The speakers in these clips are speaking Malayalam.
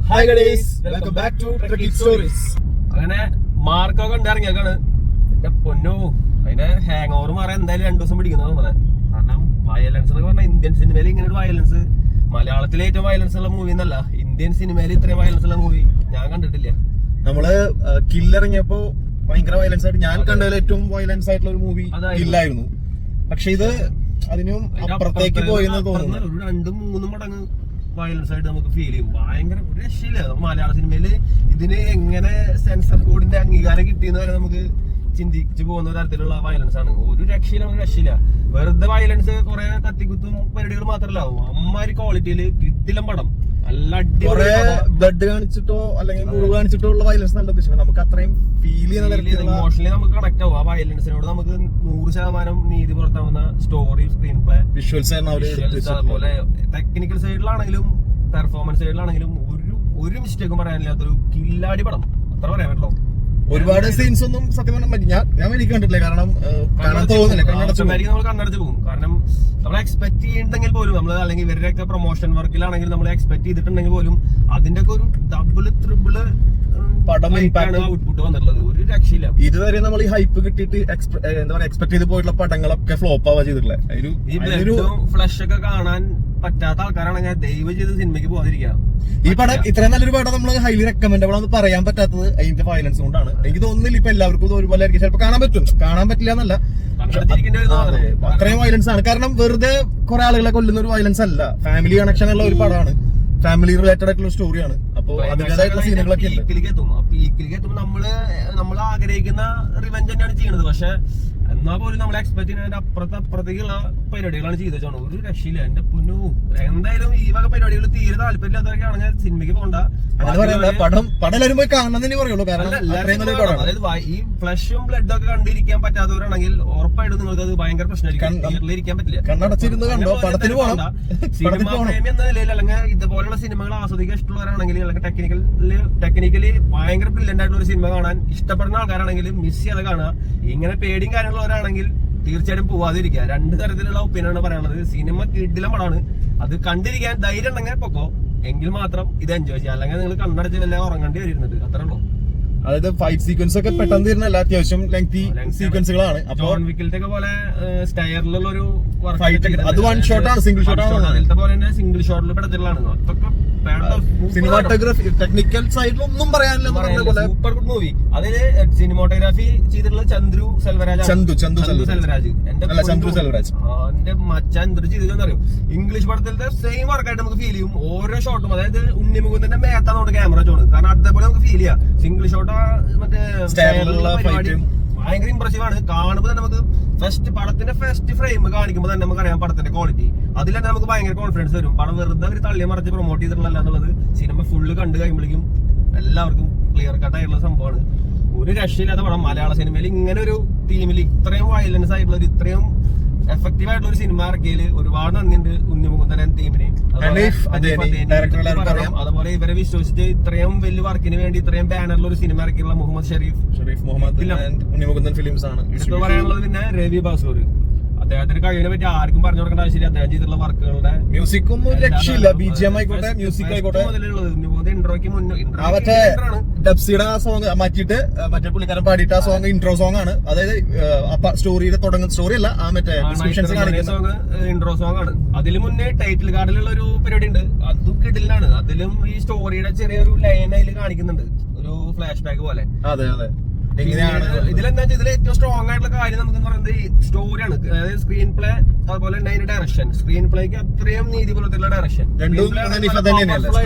Hi guys, welcome back to trekking stories. അങ്ങനെ മാർക്കൊക്കെ ഉണ്ടായിരുന്നേക്കാണ് എന്റെ പൊന്നോ. അതിന്റെ ഹാങ് ഓവർ മാറാൻ എന്തായാലും 2 ദിവസം പിടിക്കുന്നത് പറയാൻ. കാരണം വയലൻസ് എന്നൊക്കെ പറഞ്ഞാൽ ഇന്ത്യൻ സിനിമയിൽ ഇങ്ങനെ ഒരു വയലൻസ്, മലയാളത്തിലെ ഏറ്റവും വയലൻസ് ഉള്ള മൂവി എന്നല്ല, ഇന്ത്യൻ സിനിമയിൽ ഇത്രയും വയലൻസ് ഉള്ള മൂവി ഞാൻ കണ്ടിട്ടില്ല. നമ്മള് കില്ലിറങ്ങിയപ്പോ ഭയങ്കര വയലൻസ് ആയിട്ട് ഞാൻ കണ്ടതിൽ ഏറ്റവും വയലൻസ് ആയിട്ടുള്ള ഒരു മൂവി കില്ലായിരുന്നു. പക്ഷെ ഇത് അതിനും അപ്പുറത്തേക്ക് പോയെന്ന് തോന്നുന്നു. ഒരു 2-3 മടങ്ങ് വയലൻസ് ആയിട്ട് നമുക്ക് ഫീൽ ചെയ്യും. ഭയങ്കര ഒരു രക്ഷയില്ല. മലയാള സിനിമയില് ഇതിന് എങ്ങനെ സെൻസർ ബോർഡിന്റെ അംഗീകാരം കിട്ടിയെന്ന് വരെ നമുക്ക് ചിന്തിച്ചു പോകുന്ന തരത്തിലുള്ള വയലൻസ് ആണ്. ഒരു രക്ഷയില്ല. വെറുതെ വയലൻസ്, കുറെ കത്തിക്കുത്തും പരിപാടികൾ മാത്രമല്ല, അമ്മാരി ക്വാളിറ്റിയില് കിട്ടില്ല പടം. നല്ല കുറെ ബ്ലഡ് കാണിച്ചിട്ടോ അല്ലെങ്കിൽ മുറിവ് കാണിച്ചിട്ടോ ഉള്ള വയലൻസ് നല്ല ഉദ്ദേശിക്കുന്നത്. നമുക്ക് അത്രയും ഫീൽ ചെയ്യുന്ന ഇമോഷണലി നമുക്ക് കണക്ട് ആവും. ആ വയലൻസിനോട് നമുക്ക് 100% നീതി പുറത്താവുന്ന സ്റ്റോറി, സ്ക്രീൻ പ്ലേ, വിഷ്വൽസ്, അതുപോലെ ടെക്നിക്കൽ സൈഡിലാണെങ്കിലും പെർഫോമൻസ് സൈഡിലാണെങ്കിലും ഒരു മിസ്റ്റേക്കും പറയാനില്ലാത്തൊരു കില്ലാടി പടം. അത്ര പറയാൻ പറ്റുള്ളൂ. ഒരുപാട് സീൻസ് ഒന്നും സത്യം പറഞ്ഞാൽ ഞാൻ എനിക്ക് കണ്ടിട്ടില്ല. കാരണം കാണാൻ തോന്നുന്നില്ല, നമ്മൾ കണ്ണടച്ച് പോകും. കാരണം നമ്മൾ എക്സ്പെക്ട് ചെയ്യുന്നുണ്ടെങ്കിൽ പോലും, നമ്മൾ അല്ലെങ്കിൽ ഇവരുടെയൊക്കെ പ്രൊമോഷൻ വർക്കിലാണെങ്കിൽ നമ്മൾ എക്സ്പെക്ട് ചെയ്തിട്ടുണ്ടെങ്കിൽ പോലും അതിന്റെ ഒക്കെ ഒരു ഡബിള് ത്രിബിള് പടം ഔട്ട്പുട്ട് വന്നിട്ടുള്ളത്. ഒരു രക്ഷയില്ല. ഇതുവരെ നമ്മൾ ഈ ഹൈപ്പ് കിട്ടിയിട്ട് എന്താ പറയാ എക്സ്പെക്ട് ചെയ്ത് പോയിട്ടുള്ള പടങ്ങളൊക്കെ ഫ്ലോപ്പ് ആവാ ചെയ്തിട്ടുള്ളത്. ഈ ബ്ലഡും ഫ്ലഷ് ഒക്കെ കാണാൻ പറ്റാത്ത ആൾക്കാരാണെങ്കിൽ ദയവ് ചെയ്ത് സിനിമയ്ക്ക് പോകാതിരിക്കുക. ഈ പടം ഇത്രയും നല്ലൊരു പടം നമ്മൾ ഹൈലി റെക്കമെൻഡബിൾ ആണെന്ന് പറയാൻ പറ്റാത്തത് അതിന്റെ വയലൻസ് കൊണ്ടാണ്. എനിക്ക് തോന്നുന്നില്ല ഇപ്പൊ എല്ലാവർക്കും ഇത് ഒരുപോലെ ആയിരിക്കും. ചിലപ്പോൾ കാണാൻ പറ്റും, കാണാൻ പറ്റില്ല എന്നല്ല, അത്രയും വയലൻസ് ആണ്. കാരണം വെറുതെ കുറെ ആളുകളെ കൊല്ലുന്ന ഒരു വയലൻസ് അല്ല, ഫാമിലി കണക്ഷൻ ഉള്ള ഒരു പടമാണ്, ഫാമിലി റിലേറ്റഡ് ആയിട്ടുള്ള സ്റ്റോറിയാണ്. അപ്പൊ അതിന്റേതായിട്ടുള്ള സീനുകളൊക്കെ ഉണ്ട്. പീക്കിലേക്ക് എത്തുമ്പോൾ നമ്മൾ ആഗ്രഹിക്കുന്ന റിവെഞ്ച് തന്നെയാണ് ചെയ്യുന്നത്. പക്ഷെ എന്നാൽ പോലും നമ്മൾ എക്സ്പെക്ട് ചെയ്യുന്നതിന്റെ അപ്പുറത്തേക്കുള്ള പരിപാടികളാണ് ചെയ്തേച്ചാണ്. ഒരു രക്ഷയില്ല. എന്റെ പൊന്നു, എന്തായാലും ഈ വക പരിപാടികൾ തീരെ താല്പര്യമില്ലാത്തവരൊക്കെയാണെങ്കിൽ സിനിമയ്ക്ക് പോകണ്ട. പടം എല്ലാവരും പോയി കാണണമെന്നേ പറയുള്ളൂ. അതായത് ഈ ഫ്ലഷും ബ്ലഡും ഒക്കെ കണ്ടിരിക്കാൻ പറ്റാത്തവരാണെങ്കിൽ ഉറപ്പായിട്ടും നിങ്ങൾക്ക് അത് ഭയങ്കര പ്രശ്നമായിരിക്കും. ഇരിക്കാൻ പറ്റില്ല. കണ്ണടച്ചിരുന്ന് കണ്ടോ, പടത്തിന് പോകണം. സിനിമ പ്രേമി എന്ന നിലയിൽ അല്ലെങ്കിൽ ഇതുപോലുള്ള സിനിമകൾ ആസ്വദിക്കാൻ ഇഷ്ടമുള്ളവരാണെങ്കിൽ, അല്ലെങ്കിൽ ടെക്നിക്കലി ഭയങ്കര ബ്രില്യന്റ് ആയിട്ടുള്ള ഒരു സിനിമ കാണാൻ ഇഷ്ടപ്പെടുന്ന ആൾക്കാരാണെങ്കിൽ മിസ് ചെയ്യാതെ കാണുക. ഇങ്ങനെ പേടിയും കാര്യങ്ങളുള്ളവരാണെങ്കിൽ തീർച്ചയായിട്ടും പോവാതിരിക്കുക. 2 തരത്തിലുള്ള ഒപ്പീനിയനാണ് പറയാനുള്ളത്. സിനിമ കിടിലം പടമാണ്. അത് കണ്ടിരിക്കാൻ ധൈര്യം ഉണ്ടെങ്കിൽ പൊക്കോ, എങ്കിൽ മാത്രം ഇത് എൻജോയ് ചെയ്യാം. അല്ലെങ്കിൽ നിങ്ങൾ കണ്ണടച്ച് വല്ല ഉറങ്ങേണ്ടി വരുന്നുണ്ട്. അത്രേ ഉള്ളൂ. അതായത് ഫൈറ്റ് സീക്വൻസ് ഒക്കെ പെട്ടെന്ന് തീരുന്നല്ല, അത്യാവശ്യം ലെങ്തി സീക്വൻസുകളാണ്. അപ്പോൾ വിക്കിലത്തെ പോലെ സ്റ്റയറിലുള്ള ഒരു അത് വൺ ഷോട്ട് ആണ്, സിംഗിൾ ഷോട്ട് ആണ്. അതിലത്തെ പോലെ തന്നെ സിംഗിൾ ഷോട്ടിൽ പെടത്തിലാണ്. അതൊക്കെ സിനിമാറ്റോഗ്രാഫി ടെക്നിക്കൽ സൈഡിൽ ഒന്നും പറയാനില്ല. Super good movie. അതില് സിനിമാറ്റോഗ്രാഫി ചെയ്തിട്ടുള്ള ചന്ദ്രു സെൽവരാജ്. എന്റെ മച്ചാൻ എന്തൊരു ചെയ്തില്ലെന്നറിയോ, ഇംഗ്ലീഷ് പടത്തിലത്തെ സെയിം വർക്കായിട്ട് നമുക്ക് ഫീൽ ചെയ്യും. ഓരോ ഷോട്ടും, അതായത് ഉണ്ണിമുകുന്ദന്റെ മേത്താണ് ക്യാമറ ചോണ്. കാരണം അതേപോലെ നമുക്ക് ഫീൽ ചെയ്യാം. സിംഗിൾ ഷോട്ട് മറ്റേ ഭയങ്കര ഇംപ്രസീവ് ആണ്. കാണുമ്പോൾ തന്നെ നമുക്ക് പടത്തിന്റെ ഫസ്റ്റ് ഫ്രെയിം കാണിക്കുമ്പോൾ തന്നെ നമുക്ക് അറിയാം പടത്തിന്റെ ക്വാളിറ്റി. അതിൽ തന്നെ നമുക്ക് ഭയങ്കര കോൺഫിഡൻസ് വരും. പടം വെറുതെ ഒരു തള്ളിയെ മറിച്ച് പ്രൊമോട്ട് ചെയ്തിട്ടുള്ള എന്നുള്ളത് സിനിമ ഫുള്ള് കണ്ടു കഴിയുമ്പോഴേക്കും എല്ലാവർക്കും ക്ലിയർ കട്ട് ആയിട്ടുള്ള സംഭവമാണ്. ഒരു രക്ഷയില്ലാത്ത പടം. മലയാള സിനിമയിൽ ഇങ്ങനെ ഒരു ടീമിൽ ഇത്രയും വയലൻസ് ആയിട്ടുള്ള ഒരു ഇത്രയും എഫക്റ്റീവ് ആയിട്ടുള്ള ഒരു സിനിമ ഇറക്കിയതിൽ ഒരുപാട് നന്ദിയുണ്ട് ഉണ്ണിമുകുന്ദൻ ടീമിന്. അതുപോലെ ഇവരെ വിശ്വസിച്ച് ഇത്രയും വലിയ വർക്കിന് വേണ്ടി ഇത്രയും ബാനറിൽ ഒരു സിനിമ ഇറക്കിയുള്ള മുഹമ്മദ് ഷെരീഫ് ഉണ്ണിമുകുന്ദൻ ഫിലിംസ് ആണ്. എടുത്തു പറയാനുള്ളത് പിന്നെ രവി ബാസൂർ. അദ്ദേഹത്തിന് കഴിവിനെ പറ്റി ആർക്കും പറഞ്ഞു കൊടുക്കേണ്ട ആവശ്യമില്ല. അദ്ദേഹം ചെയ്തിട്ടുള്ള വർക്കുകളുടെ മ്യൂസിക്കും രക്ഷയില്ല. BGM ആയിക്കോട്ടെ, മ്യൂസിക് ആയിക്കോട്ടെ. ഇൻട്രോയ്ക്ക് ഡബ്സിയുടെ ആ സോങ് മാറ്റിയിട്ട് മറ്റേ പുള്ളിക്കാരൻ പാടിയിട്ട് ആ സോങ് ഇൻട്രോ സോങ് ആണ്. അതായത് സ്റ്റോറിയുടെ തുടങ്ങുന്ന സ്റ്റോറി അല്ല, ആ മറ്റേ ഡിസ്ക്രിപ്ഷൻസ് കാണിക്കുന്ന ഇൻട്രോ സോങ് ആണ്. അതിന് മുന്നേ ടൈറ്റിൽ കാർഡിലുള്ള ഒരു പരിപാടി ഉണ്ട്, അതും കിടിലാണ്. അതിലും ഈ സ്റ്റോറിയുടെ ചെറിയൊരു ലൈൻ അതിൽ കാണിക്കുന്നുണ്ട്, ഒരു ഫ്ലാഷ് ബാക്ക് പോലെ. അതെ ഇതിലെന്താ വെച്ചാൽ ഇതിൽ ഏറ്റവും സ്ട്രോങ് ആയിട്ടുള്ള കാര്യം നമുക്ക് പറയുന്നത് സ്റ്റോറിയാണ്. അതായത് സ്ക്രീൻ പ്ലേ, അതുപോലെ തന്നെ അതിന്റെ ഡയറക്ഷൻ. സ്ക്രീൻ പ്ലേക്ക് അത്രയും നീതി പുലർത്തിയുള്ള ഡയറക്ഷൻ.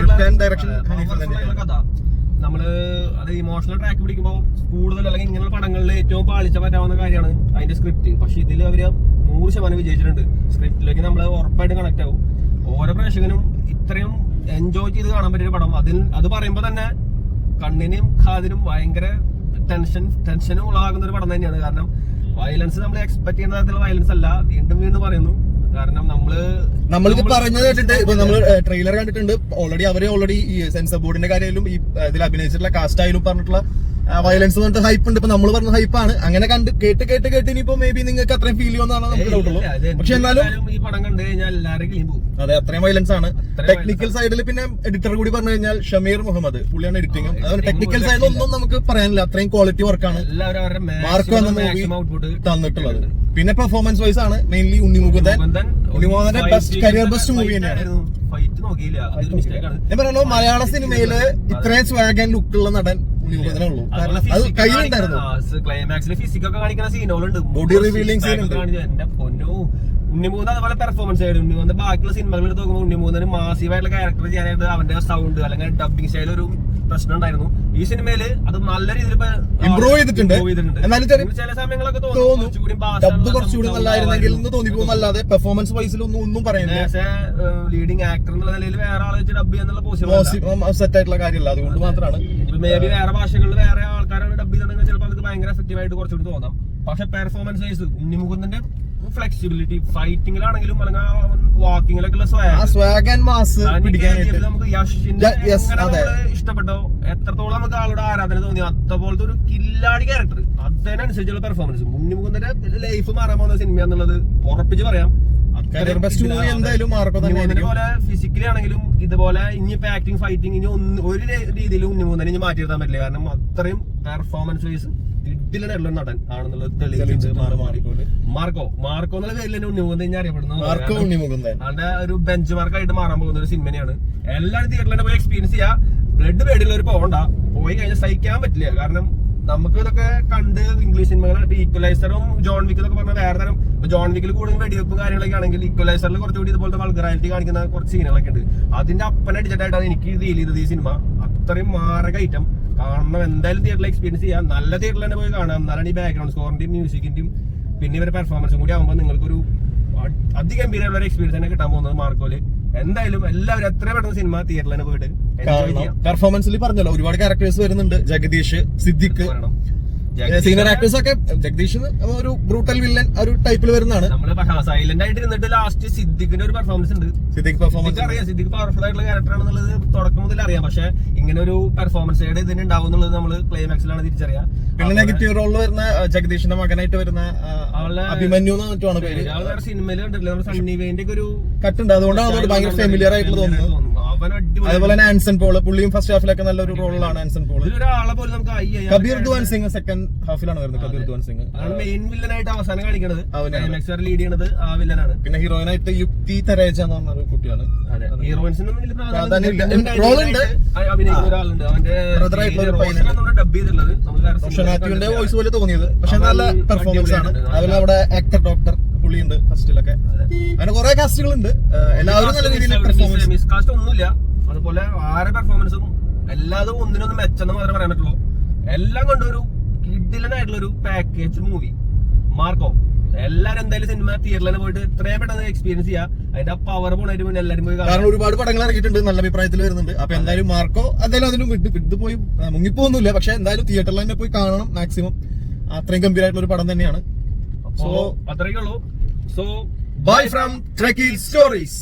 കഥ നമ്മള് അത് ഇമോഷണൽ ട്രാക്ക് പിടിക്കുമ്പോൾ കൂടുതൽ, അല്ലെങ്കിൽ ഇങ്ങനെയുള്ള പടങ്ങളിൽ ഏറ്റവും പാളിച്ച പറ്റാവുന്ന കാര്യമാണ് അതിന്റെ സ്ക്രിപ്റ്റ്. പക്ഷെ ഇതിൽ അവര് 100% വിജയിച്ചിട്ടുണ്ട്. സ്ക്രിപ്റ്റിലേക്ക് നമ്മൾ ഉറപ്പായിട്ട് കണക്ട് ആവും. ഓരോ പ്രേക്ഷകനും ഇത്രയും എൻജോയ് ചെയ്ത് കാണാൻ പറ്റിയ പടം. അത് പറയുമ്പോൾ തന്നെ കണ്ണിനും കാതിനും ഭയങ്കര ടെൻഷനും ഉളവാകുന്ന ഒരു പടം തന്നെയാണ്. കാരണം വയലൻസ് നമ്മൾ എക്സ്പെക്ട് ചെയ്യുന്ന തരത്തിലുള്ള വയലൻസ് അല്ല. വീണ്ടും പറയുന്നു. കാരണം നമ്മളിത് പറഞ്ഞത് കേട്ടിട്ട് ഇപ്പൊ നമ്മൾ ട്രെയിലർ കണ്ടിട്ടുണ്ട്. ഓൾറെഡി ഈ സെൻസർ ബോർഡിന്റെ കാര്യമായാലും ഈ ഇതിൽ അഭിനയിച്ചിട്ടുള്ള കാസ്റ്റ് ആയാലും പറഞ്ഞിട്ടുള്ള വയലൻസ് പറഞ്ഞിട്ട് ഹൈപ്പ് ഉണ്ട്. ഇപ്പൊ നമ്മൾ പറഞ്ഞ ഹൈപ്പാണ്. അങ്ങനെ കണ്ട് കേട്ട് ഇനിയിപ്പോ മേ ബി നിങ്ങൾക്ക് അത്രയും ഫീൽ ചെയ്യുമെന്നാണ് നമുക്ക് ഡൗട്ടുള്ളൂ. പക്ഷെ എന്നാലും ഈ പടം കണ്ടു കഴിഞ്ഞാൽ എല്ലാവരും പോകും. അതെ, അത്രയും വയലൻസ് ആണ്. ടെക്നിക്കൽ സൈഡിൽ പിന്നെ എഡിറ്റർ കൂടി പറഞ്ഞു കഴിഞ്ഞാൽ ഷമീർ മുഹമ്മദ്, പുള്ളിയാണ് എഡിറ്റിംഗ്. അതുപോലെ ടെക്നിക്കൽ സൈഡിൽ ഒന്നും നമുക്ക് പറയാനില്ല, അത്രയും ക്വാളിറ്റി വർക്കാണ് മാർക്കോ എന്ന മൂവി തന്നിട്ടുള്ളത്. പിന്നെ പെർഫോമൻസ് വൈസ് ആണ് മെയിൻലി ഉണ്ണിമുകുന്ദന്റെ ബെസ്റ്റ് മൂവി തന്നെയാണ്. ഞാൻ പറഞ്ഞല്ലോ, മലയാള സിനിമയില് ഇത്രയും സ്വാഗ് ആൻഡ് ലുക്കുള്ള നടൻ ഉണ്ണിമുകുന്ദനേ ഉള്ളൂ. അത് കയ്യിലുണ്ടായിരുന്നു. ക്ലൈമാക്സിൽ ഫിസിക്കൊക്കെ കാണിക്കുന്ന സീനുകളുണ്ട്, ബോഡി റിവീലിംഗ് സീൻ ഉണ്ട്. എന്റെ പൊന്നോ, ഉണ്ണിമുകുന്ദൻ അതുപോലെ പെർഫോമൻസ് ആയിട്ട് ഉണ്ണിമുകുന്ദൻ ബാക്കിയുള്ള സിനിമകൾ എടുത്ത് നോക്കുമ്പോൾ ഉണ്ണിമുകുന്ദന് മാസീവായിട്ടുള്ള ക്യാരക്ടർ ചെയ്യാനായിട്ട് അവന്റെ സൗണ്ട് അല്ലെങ്കിൽ ഡബിംഗ് സ്റ്റൈൽ ഒരു പ്രശ്നം ഉണ്ടായിരുന്നു. ഈ സിനിമയില് അത് നല്ല രീതിയിൽ ഇംപ്രൂവ് ചെയ്തിട്ടുണ്ട്. എന്നാലും ചില സമയങ്ങളൊക്കെ തോന്നും ഡബ് കുറച്ചുകൂടി നല്ലായിരുന്നെങ്കിൽ എന്ന് തോന്നിപ്പോന്നല്ലാതെ പെർഫോമൻസ് വൈസിൽ ഒന്നും പറയുന്നില്ല. ലീഡിംഗ് ആക്ടർ എന്നുള്ള നിലയിൽ വേറെ ആളെ വെച്ച് ഡബ് ചെയ്യാന്നുള്ള പോസിബിൾ സെറ്റ് ആയിട്ടുള്ള കാര്യമല്ല. അതുകൊണ്ട് മാത്രമാണ് മേ ബി വേറെ ഭാഷകളിൽ വേറെ ആൾക്കാരാണ് ഡബ് ചെയ്തിട്ടുണ്ടെങ്കിൽ ചിലപ്പോൾ അത് ഭയങ്കര എഫക്റ്റീവ് ആയിട്ട് കുറച്ചുകൂടി തോന്നാം. പക്ഷെ പെർഫോമൻസ് വൈസ് ഉണ്ണിമുകുന്ദന്റെ ഫ്ലെക്സിബിലിറ്റി ഫൈറ്റിംഗിലാണെങ്കിലും അല്ലെങ്കിൽ വാക്കിങ്ങിലൊക്കെ സ്വാഗ് ആൻഡ് മാസ് പിടിക്കാനായിട്ട് നമുക്ക് യഷിന്റെ ഇഷ്ടപ്പെട്ടോ, എത്രത്തോളം നമുക്ക് ആളുടെ ആരാധന തോന്നി, അതുപോലത്തെ ഒരു കില്ലാടി ക്യാരക്ടർ, അതിനനുസരിച്ചുള്ള പെർഫോമൻസ്. ഉണ്ണിമുകുന്ദന്റെ ലൈഫ് മാറാൻ പോകുന്ന സിനിമ എന്നുള്ളത് ഉറപ്പിച്ച് പറയാം. പോലെ ഫിസിക്കലി ആണെങ്കിലും ഇതുപോലെ ഇനിയിപ്പോ ആക്ടിങ് ഫൈറ്റിംഗ് ഇനി ഒരു രീതിയിലും ഉണ്ണിമുകുന്ദനെ ഇനി മാറ്റിയെടുക്കാൻ പറ്റില്ല. കാരണം അത്രയും പെർഫോമൻസ് വൈസ് ഇഡിലുള്ള നടൻ ആണെന്നുള്ളത് തെളിയിച്ചിട്ടുണ്ട്. മാർക്കോ എന്നുള്ള പേരിൽ തന്നെ ഉണ്ണിമുകുന്ദൻ ഞാൻ അറിയപ്പെടുന്നത്. അതിന്റെ ഒരു ബെഞ്ച് മാർക്കായിട്ട് മാറാൻ പോകുന്ന ഒരു സിനിമയാണ്. എല്ലാവരും തിയേറ്ററിൽ തന്നെ പോയി എക്സ്പീരിയൻസ് ചെയ്യാം. ബ്ലഡ് പേടിയുള്ളവർ പോകണ്ട, പോയി കഴിഞ്ഞാൽ സഹിക്കാൻ പറ്റില്ല. കാരണം നമുക്ക് ഇതൊക്കെ കണ്ട് ഇംഗ്ലീഷ് സിനിമകൾ ഈക്വലൈസറും ജോൺ വിക്ക് എന്നൊക്കെ പറഞ്ഞാൽ വേറെ തരം. ജോൺ വിക്കിൽ കൂടുതൽ വെടിവെപ്പും കാര്യങ്ങളൊക്കെ ആണെങ്കിൽ ഈക്വലൈസറിൽ കുറച്ചുകൂടി ഇതുപോലത്തെ വൾഗറാലിറ്റി കാണിക്കുന്ന കുറച്ച് സീനുകളൊക്കെ ഉണ്ട്. അതിന്റെ അപ്പനടിച്ചിട്ടായിട്ടാണ് എനിക്ക് ഫീൽ ചെയ്തത് ഈ സിനിമ. അത്രയും മാരക ഐറ്റം കാണണം. എന്തായാലും തിയേറ്ററിൽ എക്സ്പീരിയൻസ് ചെയ്യാം. നല്ല തിയേറ്ററിൽ തന്നെ പോയി കാണാം. എന്നാലാണ് ഈ ബാക്ക്ഗ്രൗണ്ട് സ്കോറിന്റെയും മ്യൂസിക്കിന്റെയും പിന്നെ ഇവരുടെ പെർഫോമൻസും കൂടി ആകുമ്പോൾ നിങ്ങൾക്കൊരു അതിഗംഭീരമുള്ള എക്സ്പീരിയൻസ് തന്നെ കിട്ടാൻ പോകുന്നത് മാർക്കോല്. എന്തായാലും എല്ലാവരും എത്ര പെട്ടെന്ന് സിനിമ തിയേറ്ററിൽ തന്നെ പോയിട്ട് പെർഫോമൻസിൽ പറഞ്ഞല്ലോ, ഒരുപാട് ക്യാരക്ടേഴ്സ് വരുന്നുണ്ട്. ജഗദീഷ്, സിദ്ദിഖ്, സീനിയർ ആക്ടേഴ്സ് ഒക്കെ. ജഗദീഷ് ഒരു ബ്രൂട്ടൽ വില്ലൻ ഒരു ടൈപ്പിൽ വരുന്നതാണ്. നമ്മള് സൈലന്റ് ആയിട്ട് ഇരുന്നിട്ട് ലാസ്റ്റ് സിദ്ദിഖിന്റെ ഒരു പെർഫോമൻസ് ഉണ്ട്. സിദ്ദിഖ് പെർഫോമൻസ് അറിയാം, സിദ്ദിഖ് പവർഫുൾ ആയിട്ടുള്ള ക്യാരക്ടർ ആണെന്നുള്ളത് തുടക്കം മുതൽ അറിയാം. പക്ഷെ ഇങ്ങനെ ഒരു പെർഫോമൻസ് ഇതിന് ഉണ്ടാവും എന്നുള്ളത് നമ്മൾ ക്ലൈമാക്സിലാണ് തിരിച്ചറിയാം. പിന്നെ നെഗറ്റീവ് റോളിൽ വരുന്ന ജഗദീഷിന്റെ മകനായിട്ട് വരുന്ന അഭിമന്യു എന്നാണ് പേര്. സിനിമയിൽ കണ്ടിട്ടില്ല, നമ്മുടെ സണ്ണി വെയിന്റെ ഒക്കെ ഒരു കട്ടുണ്ട്. അതുകൊണ്ടാണ് ഭയങ്കര ഫെമിലിയർ ആയിട്ട് തോന്നുന്നത്. അതുപോലെ തന്നെ ആൻസൺ പോൾ, പുള്ളിയും ഫസ്റ്റ് ഹാഫിലൊക്കെ നല്ലൊരു റോളിലാണ് ആൻസൺ പോൾ. ഒരാളെ പോലും നമുക്ക് കബീർ ദുവാൻ സിംഗ് സെക്കൻഡ് ഹാഫിലാണ് വരുന്നത്. കബീർ ദുവാൻ സിംഗ് മെയിൻ വില്ലനായിട്ട് അവസാനം കാണിക്കുന്നത്, ലീഡ് ചെയ്യുന്നത് ആ വില്ലനാണ്. പിന്നെ ഹീറോയിനായിട്ട് യുക്തി തരേജ എന്ന് പറഞ്ഞ ഒരു കുട്ടിയാണ്. ഹീറോയിൻസിനൊന്നും അഭിനയിക്കുന്ന ഒരാളുണ്ട്. ഡബ് ചെയ്തിട്ടുള്ളത് ഷനാറ്റുവിന്റെ വോയിസ് പോലെ തോന്നിയത്. പക്ഷെ നല്ല പെർഫോമൻസ് ആണ്. അതുപോലെ അവിടെ ആക്ടർ ഡോക്ടർ പുള്ളിയുണ്ട് ഫസ്റ്റിലൊക്കെ. അങ്ങനെ കുറെ കാസ്റ്റുകളുണ്ട്. എല്ലാവരും നല്ല രീതിയിൽ പെർഫോമൻസ്, മിസ് കാസ്റ്റ് ഒന്നുമില്ല. അതുപോലെ ആരെ പെർഫോമൻസും എല്ലാതും ഒന്നിനൊന്നും മെച്ചെന്ന് മാത്രമേ പറയാൻ പറ്റുള്ളൂ. എല്ലാം കൊണ്ടൊരു കിഡിലനായിട്ടുള്ള ഒരു പാക്കേജ് മൂവി മാർക്കോ. എല്ലാരും എന്തായാലും സിനിമ തിയേറ്ററിൽ തന്നെ പോയിട്ട് എത്രയും പെട്ടെന്ന് എക്സ്പീരിയൻസ് ചെയ്യാം. അതിന്റെ പവർ പോണായിട്ട് മുന്നേ എല്ലാവരും പോയി. കാരണം ഒരുപാട് പടങ്ങൾ ഇറങ്ങിയിട്ടുണ്ട്, നല്ല അഭിപ്രായത്തിൽ വരുന്നുണ്ട്. അപ്പൊ എന്തായാലും മാർക്കോ എന്തായാലും അതിലും വിട്ട് പോയി മുങ്ങിപ്പോന്നില്ല. പക്ഷെ എന്തായാലും തിയേറ്ററിൽ തന്നെ പോയി കാണണം മാക്സിമം. അത്രയും ഗംഭീരമായിട്ടുള്ള ഒരു പടം തന്നെയാണ്. സോ അത്രയ്ക്കുള്ളൂ. So bye from Trekky stories.